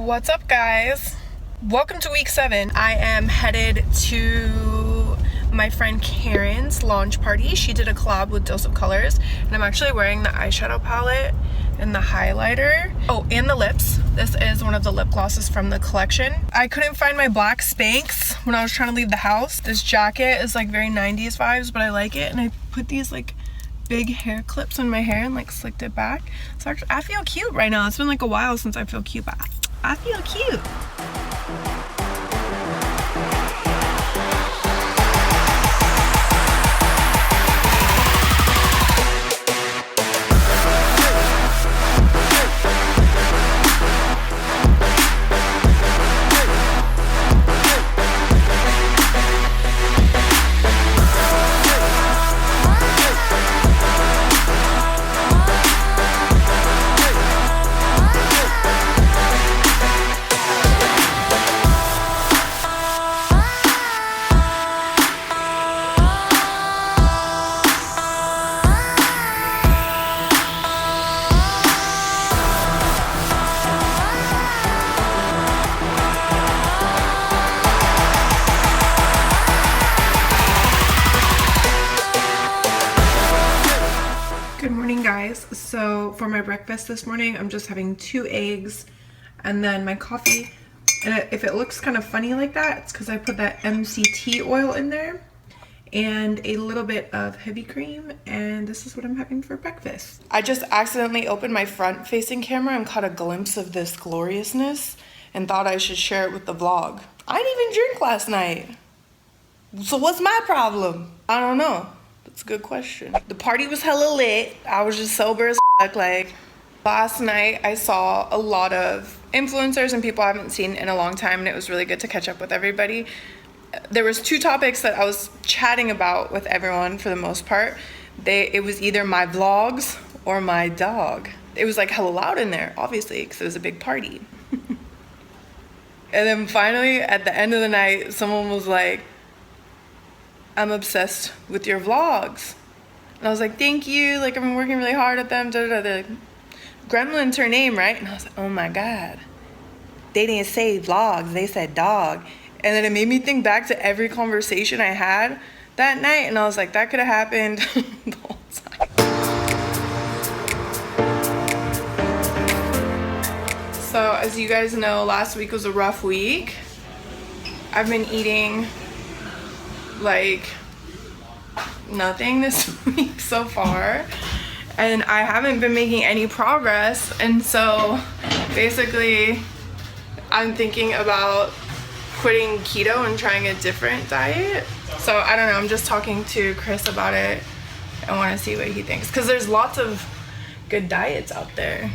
What's up, guys? Welcome to week 7. I am headed to my friend Karen's launch party. She did a collab with Dose of Colors, and I'm actually wearing the eyeshadow palette and the highlighter. Oh, and the lips. This is one of the lip glosses from the collection. I couldn't find my black Spanx when I was trying to leave the house. This jacket is like very 90s vibes, but I like it, and I put these like big hair clips in my hair and like slicked it back. So actually, I feel cute right now. It's been like a while since I feel cute, but I feel cute. So for my breakfast this morning, I'm just having 2 eggs and then my coffee. And if it looks kind of funny like that, it's because I put that MCT oil in there and a little bit of heavy cream, and this is what I'm having for breakfast. I just accidentally opened my front facing camera and caught a glimpse of this gloriousness and thought I should share it with the vlog. I didn't even drink last night. So what's my problem? I don't know. That's a good question. The party was hella lit. I was just sober as fuck. Like, last night I saw a lot of influencers and people I haven't seen in a long time, and it was really good to catch up with everybody. There was 2 topics that I was chatting about with everyone for the most part. It was either my vlogs or my dog. It was like hella loud in there, obviously, because it was a big party. And then finally, at the end of the night, someone was like, I'm obsessed with your vlogs. And I was like, thank you. Like, I've been working really hard at them. Gremlin's her name, right? And I was like, oh my God. They didn't say vlogs. They said dog. And then it made me think back to every conversation I had that night. And I was like, that could have happened the whole time. So as you guys know, last week was a rough week. I've been eating like nothing this week so far, and I haven't been making any progress, and so basically I'm thinking about quitting keto and trying a different diet. So I don't know, I'm just talking to Chris about it. I want to see what he thinks, because there's lots of good diets out there.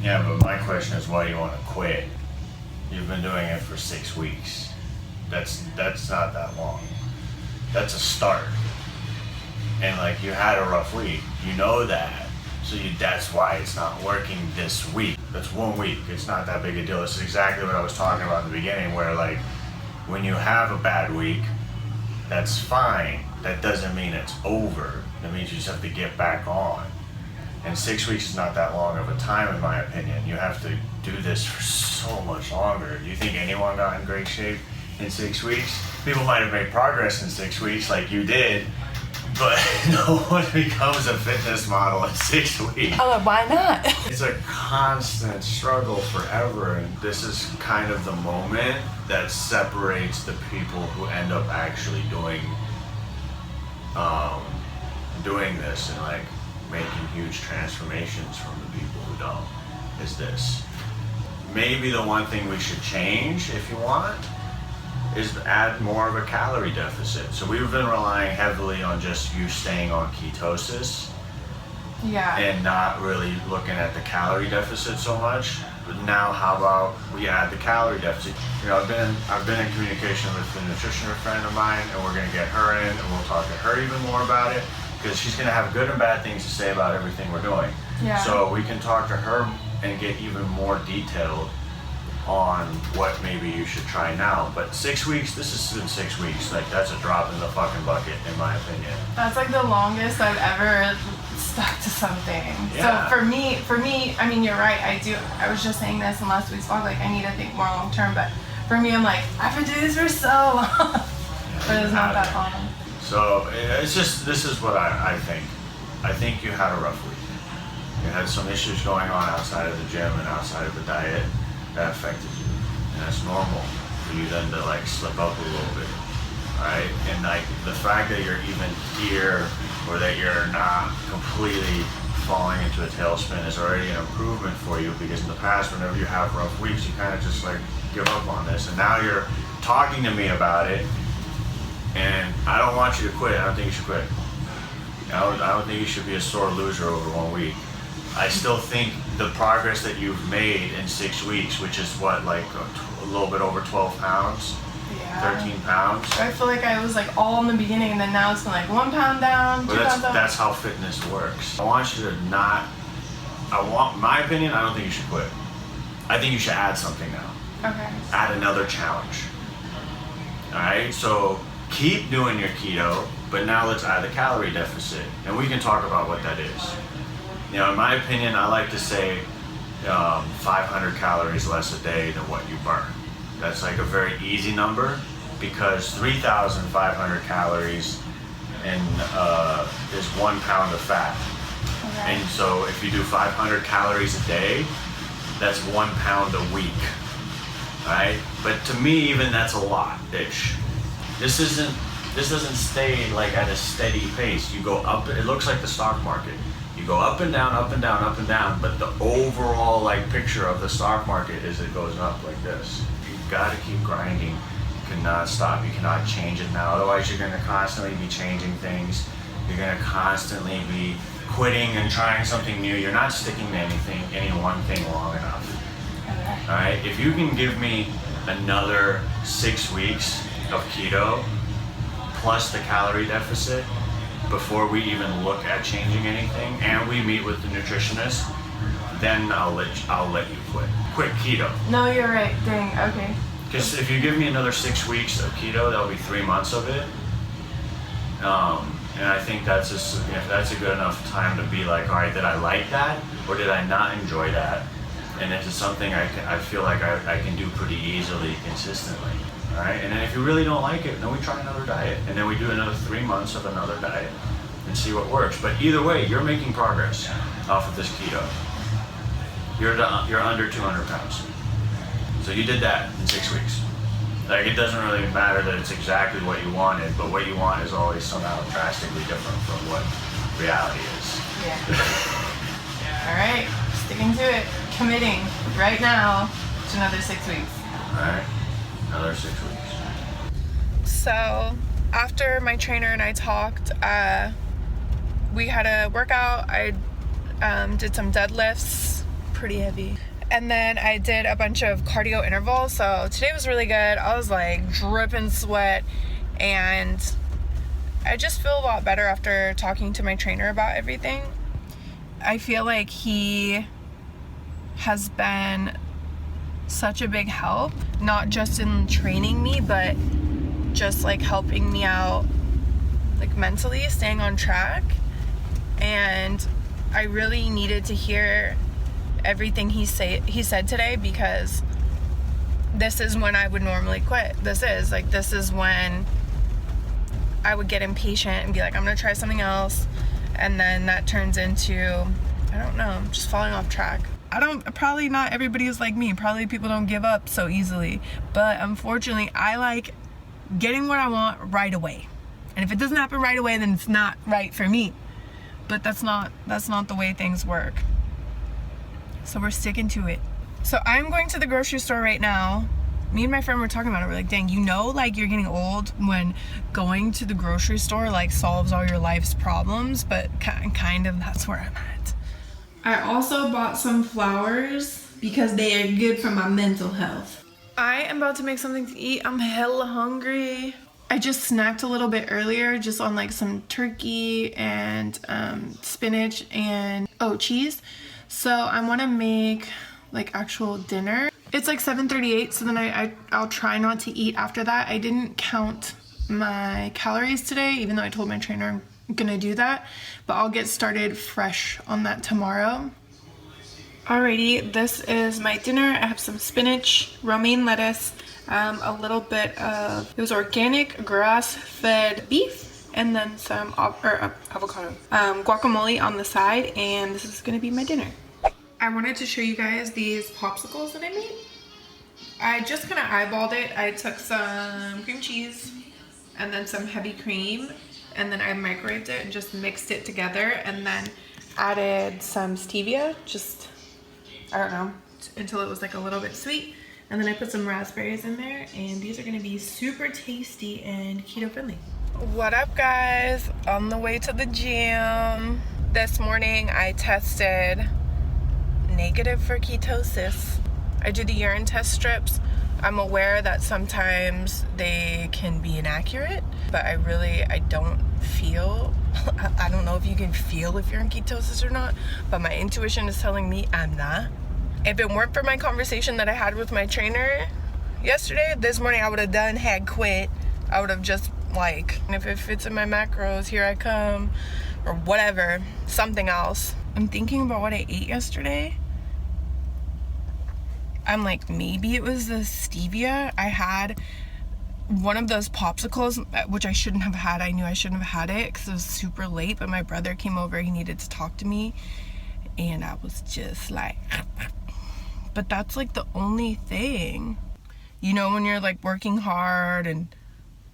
Yeah, but my question is, why do you want to quit? You've been doing it for 6 weeks. That's not that long. That's a start. And like, you had a rough week. You know that. So that's why it's not working this week. That's 1 week. It's not that big a deal. This is exactly what I was talking about in the beginning, where like, when you have a bad week, that's fine. That doesn't mean it's over. That means you just have to get back on. And 6 weeks is not that long of a time, in my opinion. You have to do this for so much longer. Do you think anyone got in great shape in 6 weeks? People might have made progress in 6 weeks like you did, but no one becomes a fitness model in 6 weeks. Oh, why not? It's a constant struggle forever, and this is kind of the moment that separates the people who end up actually doing this and like making huge transformations from the people who don't, is this. Maybe the one thing we should change, if you want, is to add more of a calorie deficit. So we've been relying heavily on just you staying on ketosis, and not really looking at the calorie deficit so much. But now, how about we add the calorie deficit? You know, I've been in communication with a nutritionist friend of mine, and we're gonna get her in, and we'll talk to her even more about it, because she's gonna have good and bad things to say about everything we're doing. Yeah. So we can talk to her and get even more detailed on what maybe you should try now. But 6 weeks, this has been 6 weeks. Like, that's a drop in the fucking bucket, in my opinion. That's like the longest I've ever stuck to something. Yeah. So for me, I mean, you're right. I was just saying this in last week's vlog, like I need to think more long term, but for me, I'm like, I've been doing this for so long, but it's not that long. So it's just, this is what I think. I think you had a rough week. You had some issues going on outside of the gym and outside of the diet that affected you. And that's normal for you then to like slip up a little bit, right? And like the fact that you're even here or that you're not completely falling into a tailspin is already an improvement for you, because in the past, whenever you have rough weeks, you kind of just like give up on this. And now you're talking to me about it, and I don't want you to quit. I don't think you should quit. I don't think you should be a sore loser over 1 week. I still think the progress that you've made in 6 weeks, which is what, like a little bit over 12 pounds, yeah. 13 pounds. I feel like I was like all in the beginning, and then now it's been like 1 pound down, 2 pounds down. That's how fitness works. I want you to my opinion, I don't think you should quit. I think you should add something now. Okay. Add another challenge. All right, so keep doing your keto, but now let's add the calorie deficit, and we can talk about what that is. You know, in my opinion, I like to say 500 calories less a day than what you burn. That's like a very easy number, because 3,500 calories is 1 pound of fat. Okay. And so if you do 500 calories a day, that's 1 pound a week, right? But to me, even that's a lot-ish. This doesn't stay like at a steady pace. You go up, it looks like the stock market. You go up and down, up and down, up and down, but the overall like picture of the stock market is it goes up like this. You've got to keep grinding. You cannot stop. You cannot change it now. Otherwise, you're going to constantly be changing things. You're going to constantly be quitting and trying something new. You're not sticking to any one thing long enough. All right. If you can give me another 6 weeks of keto plus the calorie deficit before we even look at changing anything, and we meet with the nutritionist, then I'll let you quit keto. No, you're right. Dang. Okay. Because if you give me another 6 weeks of keto, that'll be 3 months of it. And I think that's a good enough time to be like, all right, did I like that, or did I not enjoy that? And if it's something I feel like I can do pretty easily, consistently. All right, and then if you really don't like it, then we try another diet, and then we do another 3 months of another diet and see what works. But either way, you're making progress off of this keto. You're under 200 pounds. So you did that in 6 weeks. Like, it doesn't really matter that it's exactly what you wanted, but what you want is always somehow drastically different from what reality is. Yeah. All right, sticking to it, committing right now to another 6 weeks. All right. Another 6 weeks. So after my trainer and I talked, we had a workout. I did some deadlifts, pretty heavy. And then I did a bunch of cardio intervals. So today was really good. I was like dripping sweat, and I just feel a lot better after talking to my trainer about everything. I feel like he has been such a big help, not just in training me, but just like helping me out like mentally, staying on track. And I really needed to hear everything he said today, because this is when I would normally quit. This is when I would get impatient and be like, I'm gonna try something else, and then that turns into, I don't know, just falling off track. Probably not everybody is like me. Probably people don't give up so easily. But unfortunately, I like getting what I want right away. And if it doesn't happen right away, then it's not right for me. But that's not the way things work. So we're sticking to it. So I'm going to the grocery store right now. Me and my friend were talking about it. We're like, dang, like you're getting old when going to the grocery store like solves all your life's problems. But kind of that's where I'm at. I also bought some flowers because they are good for my mental health. I am about to make something to eat. I'm hella hungry. I just snacked a little bit earlier just on like some turkey and spinach and cheese. So I want to make like actual dinner. It's like 7:38, so then I'll try not to eat after that. I didn't count my calories today, even though I told my trainer gonna do that, but I'll get started fresh on that tomorrow. Alrighty, this is my dinner. I have some spinach, romaine lettuce, a little bit of, it was organic grass-fed beef, and then some avocado, guacamole on the side, and this is gonna be my dinner. I wanted to show you guys these popsicles that I made. I just kind of eyeballed it. I took some cream cheese and then some heavy cream, and then I microwaved it and just mixed it together, and then added some stevia, just, I don't know, until it was like a little bit sweet. And then I put some raspberries in there, and these are gonna be super tasty and keto friendly. What up, guys? On the way to the gym. This morning I tested negative for ketosis. I do the urine test strips. I'm aware that sometimes they can be inaccurate, but I don't feel, I don't know if you can feel if you're in ketosis or not, but my intuition is telling me I'm not. If it weren't for my conversation that I had with my trainer yesterday, this morning I would have had quit. I would have just like, if it fits in my macros, here I come, or whatever, something else. I'm thinking about what I ate yesterday. I'm like, maybe it was the stevia. I had one of those popsicles, which I shouldn't have had. I knew I shouldn't have had it because it was super late, but my brother came over. He needed to talk to me, and I was just like, but that's like the only thing. You know, when you're like working hard and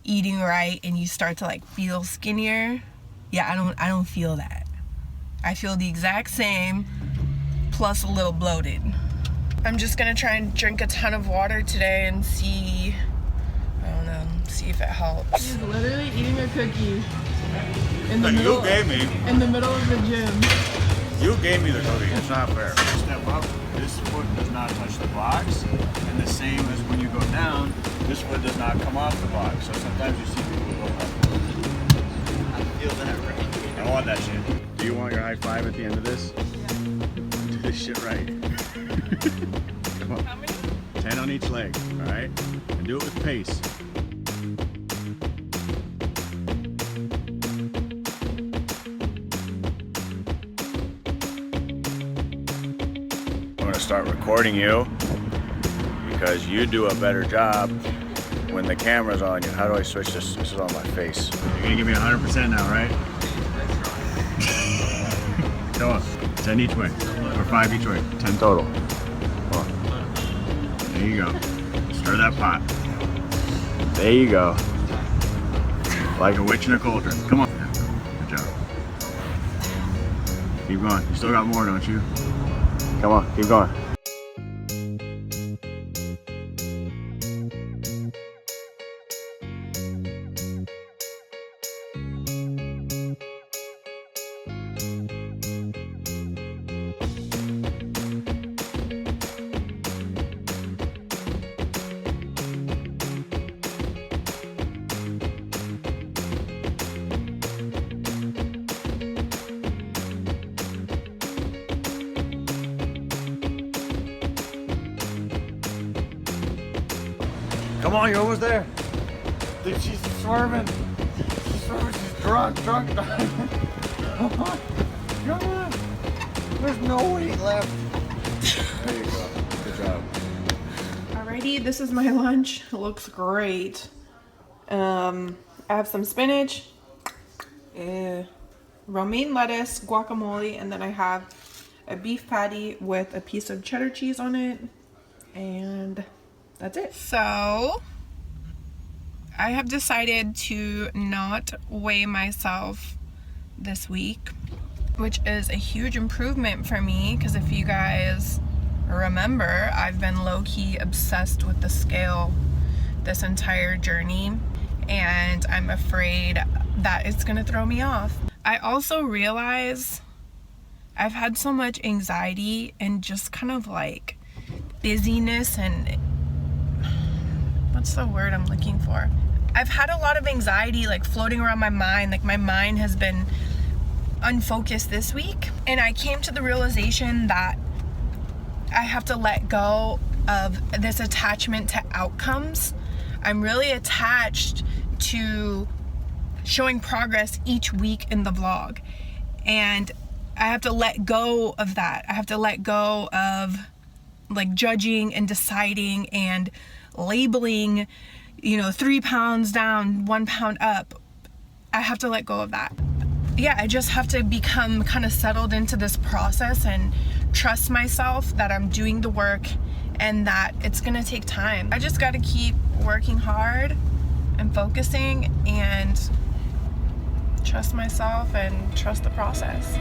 eating right and you start to like feel skinnier? Yeah, I don't feel that. I feel the exact same, plus a little bloated. I'm just gonna try and drink a ton of water today and see, I don't know, see if it helps. He's literally eating a cookie in the middle. You gave me. In the middle of the gym. You gave me the cookie. It's not fair. Step up, this foot does not touch the blocks, and the same as when you go down, this foot does not come off the block. So sometimes you see people go up. I feel that right. I want that shit. Do you want your high five at the end of this? Yeah. Do this shit right. Come on. How many? 10 on each leg, all right? And do it with pace. I'm gonna start recording you because you do a better job when the camera's on you. How do I switch this? This is on my face. You're gonna give me 100% now, right? Come on, 10 each way, or 5 each way, 10 total. Come on. There you go. Stir that pot. There you go. Like a witch in a cauldron. Come on. Good job. Keep going. You still got more, don't you? Come on, keep going. Come on, you're almost there. Dude, she's swerving. She's swerving. She's drunk. Come on. Come on. There's no weight left. There you go. Good job. Alrighty, this is my lunch. It looks great. I have some spinach, romaine lettuce, guacamole, and then I have a beef patty with a piece of cheddar cheese on it, and that's it. So I have decided to not weigh myself this week, which is a huge improvement for me because if you guys remember, I've been low-key obsessed with the scale this entire journey, and I'm afraid that it's gonna throw me off. I also realize I've had so much anxiety and just kind of like busyness and what's the word I'm looking for? I've had a lot of anxiety like floating around my mind. Like my mind has been unfocused this week, and I came to the realization that I have to let go of this attachment to outcomes. I'm really attached to showing progress each week in the vlog. And I have to let go of that. I have to let go of like judging and deciding and labeling, you know, 3 pounds down, 1 pound up. I have to let go of that. Yeah, I just have to become kind of settled into this process and trust myself that I'm doing the work and that it's gonna take time. I just gotta keep working hard and focusing and trust myself and trust the process.